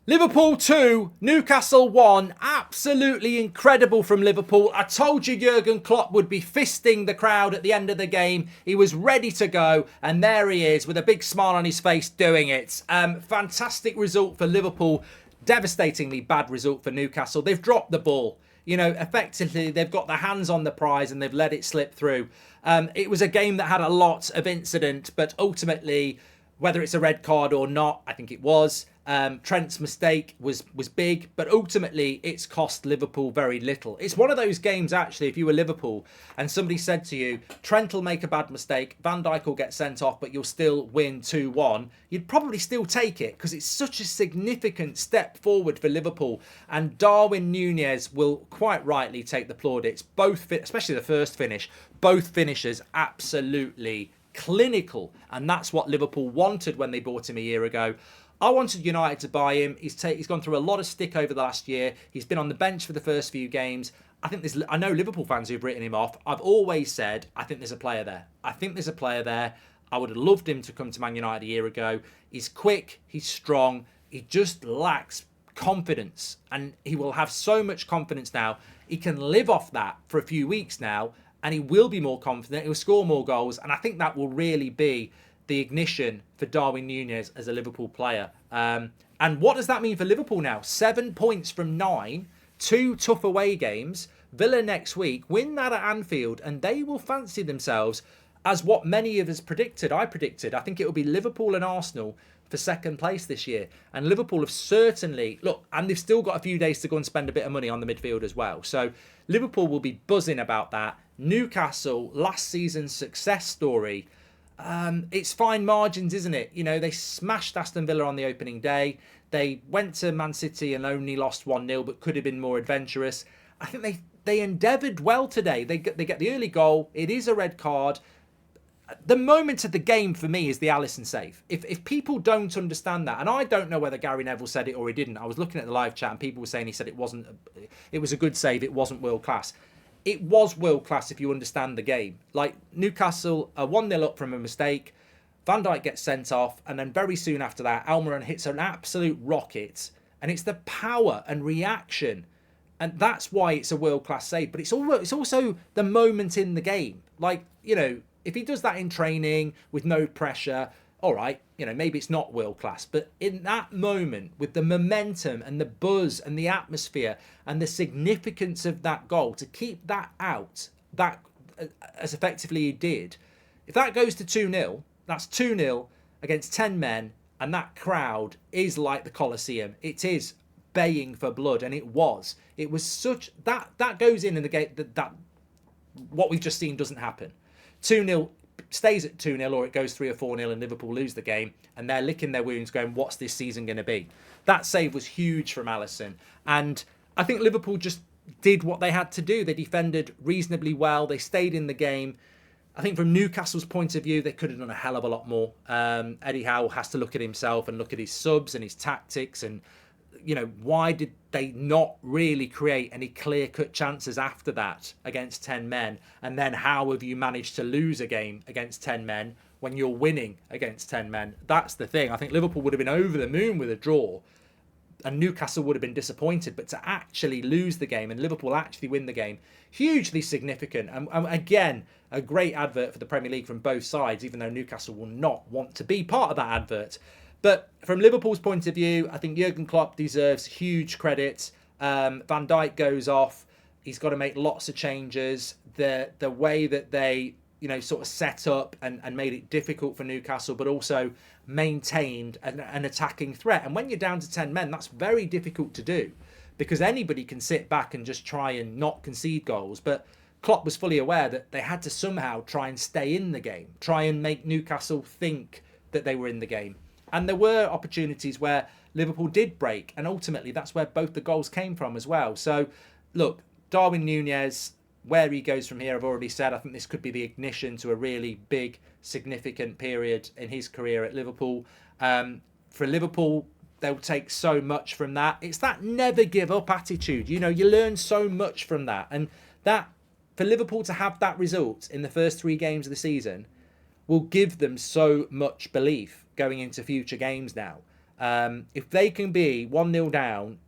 Liverpool 2, Newcastle 1. Absolutely incredible from Liverpool. I told you Jurgen Klopp would be fisting the crowd at the end of the game. He was ready to go, and there he is with a big smile on his face doing it. Fantastic result for Liverpool. Devastatingly bad result for Newcastle. They've dropped the ball. You know, effectively, they've got their hands on the prize and they've let it slip through. It was a game that had a lot of incident, but ultimately, whether it's a red card or not, I think it was. Trent's mistake was big, but ultimately it's cost Liverpool very little. It's one of those games, actually, if you were Liverpool and somebody said to you, Trent will make a bad mistake, Van Dijk will get sent off, but you'll still win 2-1, you'd probably still take it because it's such a significant step forward for Liverpool. And Darwin Nunez will quite rightly take the plaudits, both, especially the first finish, both finishers absolutely clinical. And that's what Liverpool wanted when they bought him a year ago. I wanted United to buy him. He's gone through a lot of stick over the last year. He's been on the bench for the first few games. I know Liverpool fans who've written him off. I've always said, I think there's a player there. I would have loved him to come to Man United a year ago. He's quick. He's strong. He just lacks confidence. And he will have so much confidence now. He can live off that for a few weeks now. And he will be more confident. He'll score more goals. And I think that will really be the ignition for Darwin Nunez as a Liverpool player. And what does that mean for Liverpool now? 7 points from 9, 2 tough away games. Villa next week, win that at Anfield, and they will fancy themselves as what many of us predicted. I think it will be Liverpool and Arsenal for second place this year. And Liverpool have certainly, and they've still got a few days to go and spend a bit of money on the midfield as well. So Liverpool will be buzzing about that. Newcastle, last season's success story. It's fine margins, isn't it? You know, they smashed Aston Villa on the opening day. They went to Man City and only lost 1-0, but could have been more adventurous. I think they endeavoured well today. They get the early goal. It is a red card. The moment of the game for me is the Alisson save. If people don't understand that, and I don't know whether Gary Neville said it or he didn't. I was looking at the live chat and people were saying he said it was a good save. It wasn't world class. It was world class if you understand the game. Like Newcastle are 1-0 up from a mistake. Van Dijk gets sent off, and then very soon after that, Almiron hits an absolute rocket. And it's the power and reaction, and that's why it's a world class save. But it's also the moment in the game. Like, you know, if he does that in training with no pressure, all right, you know, maybe it's not world class, but in that moment with the momentum and the buzz and the atmosphere and the significance of that goal, to keep that out, that as effectively he did, if that goes to 2-0, that's 2-0 against 10 men, and that crowd is like the Colosseum. It is baying for blood, and it was such that goes in the game that what we've just seen doesn't happen. 2-0 stays at 2-0, or it goes 3 or 4-0 and Liverpool lose the game, and they're licking their wounds going, what's this season going to be? That save was huge from Alisson, and I think Liverpool just did what they had to do. They defended reasonably well. They stayed in the game. I think from Newcastle's point of view, they could have done a hell of a lot more. Eddie Howe has to look at himself and look at his subs and his tactics, and you know, why did they not really create any clear-cut chances after that against 10 men? And then how have you managed to lose a game against 10 men when you're winning against 10 men? That's the thing. I think Liverpool would have been over the moon with a draw, and Newcastle would have been disappointed. But to actually lose the game and Liverpool actually win the game, hugely significant. And again, a great advert for the Premier League from both sides, even though Newcastle will not want to be part of that advert. But from Liverpool's point of view, I think Jurgen Klopp deserves huge credit. Van Dijk goes off. He's got to make lots of changes. The way that they, you know, sort of set up and made it difficult for Newcastle, but also maintained an attacking threat. And when you're down to 10 men, that's very difficult to do, because anybody can sit back and just try and not concede goals. But Klopp was fully aware that they had to somehow try and stay in the game, try and make Newcastle think that they were in the game. And there were opportunities where Liverpool did break, and ultimately that's where both the goals came from as well. So, look, Darwin Nunez, where he goes from here, I've already said, I think this could be the ignition to a really big, significant period in his career at Liverpool. For Liverpool, they'll take so much from that. It's that never give up attitude. You know, you learn so much from that. And that, for Liverpool to have that result in the first 3 games of the season will give them so much belief going into future games now. If they can be 1-0 down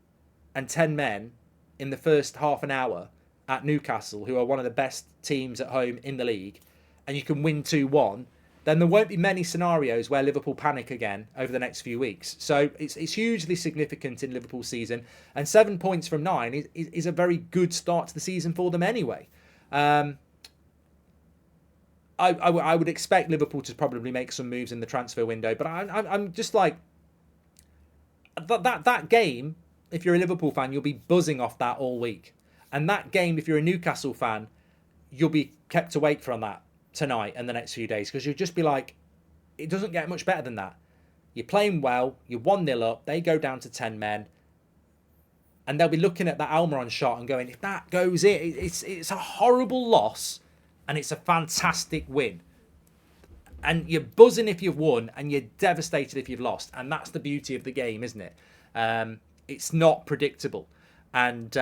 and 10 men in the first half an hour at Newcastle, who are one of the best teams at home in the league, and you can win 2-1, then there won't be many scenarios where Liverpool panic again over the next few weeks. So it's hugely significant in Liverpool's season, and 7 points from 9 is a very good start to the season for them anyway. I would expect Liverpool to probably make some moves in the transfer window, but I'm just like, that game, if you're a Liverpool fan, you'll be buzzing off that all week. And that game, if you're a Newcastle fan, you'll be kept awake from that tonight and the next few days, because you'll just be like, it doesn't get much better than that. You're playing well, you're 1-0 up, they go down to 10 men, and they'll be looking at that Almiron shot and going, if that goes in, it's a horrible loss, and it's a fantastic win. And you're buzzing if you've won, and you're devastated if you've lost. And that's the beauty of the game, isn't it? It's not predictable. And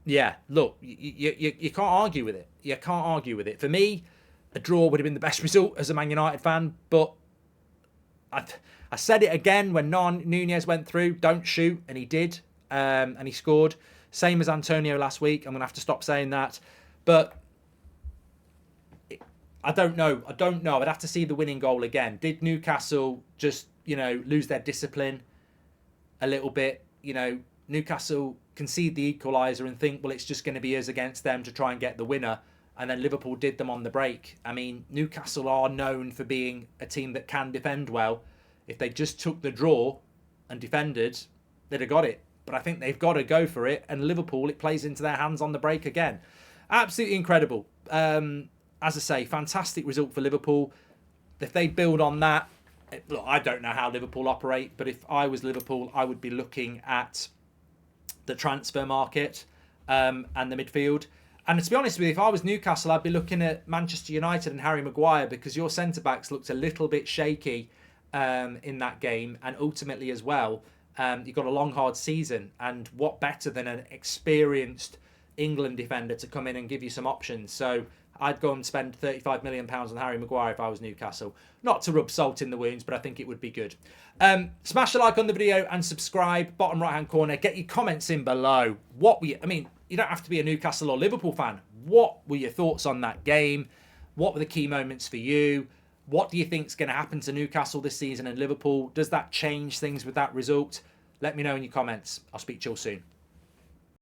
yeah, look, you can't argue with it. You can't argue with it. For me, a draw would have been the best result as a Man United fan. But I said it again when Nunez went through, don't shoot. And he did. And he scored. Same as Antonio last week. I'm going to have to stop saying that. But I don't know. I'd have to see the winning goal again. Did Newcastle just, lose their discipline a little bit? Newcastle concede the equaliser and think, well, it's just going to be us against them to try and get the winner. And then Liverpool did them on the break. I mean, Newcastle are known for being a team that can defend well. If they just took the draw and defended, they'd have got it. But I think they've got to go for it. And Liverpool, it plays into their hands on the break again. Absolutely incredible. As I say, fantastic result for Liverpool. If they build on that, look, I don't know how Liverpool operate, but if I was Liverpool, I would be looking at the transfer market and the midfield. And to be honest with you, if I was Newcastle, I'd be looking at Manchester United and Harry Maguire, because your centre-backs looked a little bit shaky in that game. And ultimately as well, you've got a long, hard season. And what better than an experienced England defender to come in and give you some options? So I'd go and spend £35 million on Harry Maguire if I was Newcastle. Not to rub salt in the wounds, but I think it would be good. Smash a like on the video and subscribe. Bottom right-hand corner. Get your comments in below. You don't have to be a Newcastle or Liverpool fan. What were your thoughts on that game? What were the key moments for you? What do you think is going to happen to Newcastle this season and Liverpool? Does that change things with that result? Let me know in your comments. I'll speak to you all soon.